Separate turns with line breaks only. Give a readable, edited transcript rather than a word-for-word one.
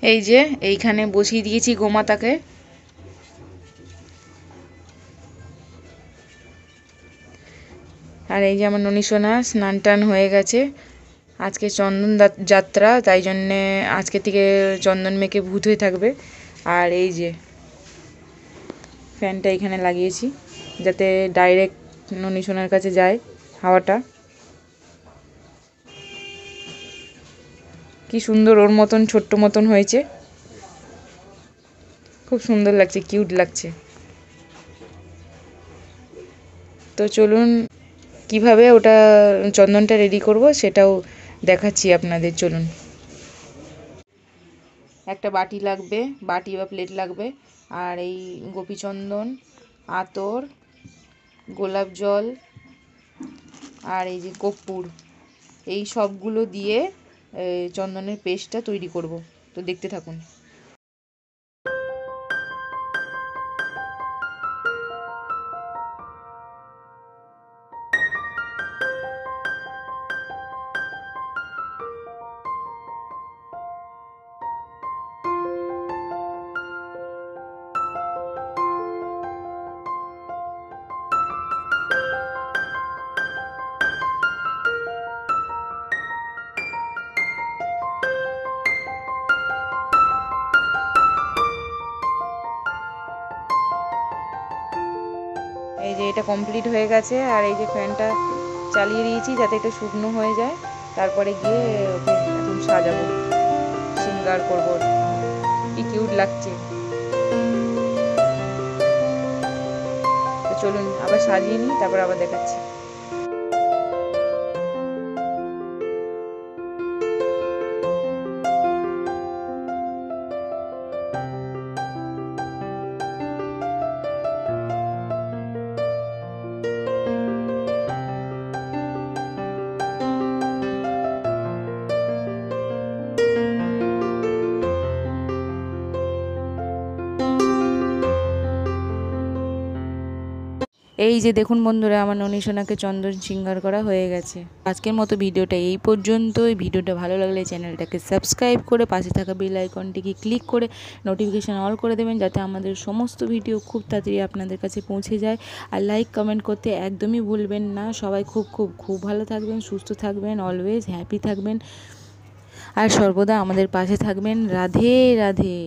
এই যে এইখানে বসিয়ে দিয়েছি গোমাতাকে। আর এই যে আমার ননী সোনা স্নান টান হয়ে গেছে। আজকে চন্দন যাত্রা, তাই জন্যে আজকে থেকে চন্দন মেখে ভূত হয়ে থাকবে। আর এই যে ফ্যানটা এখানে লাগিয়েছি যাতে ডাইরেক্ট ননী সোনার কাছে যায় হাওয়াটা। কি সুন্দর ওর মতন ছোট্ট মতন হয়েছে, খুব সুন্দর লাগছে, কিউট লাগছে। তো চলুন কিভাবে ওটা চন্দনটা রেডি করব সেটাও দেখাচ্ছি আপনাদের। চলুন, একটা বাটি লাগবে, বাটি বা প্লেট লাগবে। আর এই গোপীচন্দন, আতর, গোলাপ জল আর এই যে কর্পূর, এই সবগুলো দিয়ে চন্দনের পেস্টটা তৈরি করব। তো দেখতে থাকুন। এই যে এটা কমপ্লিট হয়ে গেছে। আর এই যে ফ্যানটা চালিয়ে দিয়েছি যাতে এটা শুকনো হয়ে যায়, তারপরে গিয়ে ওকে এখন সাজাবো, শৃঙ্গার করবো। কি কিউট লাগছে। তো চলুন আবার সাজিয়ে নিই, তারপর আবার দেখাচ্ছি। এই যে দেখুন বন্ধুরা, আমার ননী সোনাকে চন্দন শৃঙ্গার করা হয়ে গেছে। আজকের মতো ভিডিওটা এই পর্যন্তই। ভিডিওটা ভালো লাগলে চ্যানেলটাকে সাবস্ক্রাইব করে পাশে থাকা বেল আইকনটিকে ক্লিক করে নোটিফিকেশান অল করে দেবেন, যাতে আমাদের সমস্ত ভিডিও খুব তাড়াতাড়ি আপনাদের কাছে পৌঁছে যায়। আর লাইক কমেন্ট করতে একদমই ভুলবেন না। সবাই খুব খুব খুব ভালো থাকবেন, সুস্থ থাকবেন, অলওয়েজ হ্যাপি থাকবেন আর সর্বদা আমাদের পাশে থাকবেন। রাধে রাধে।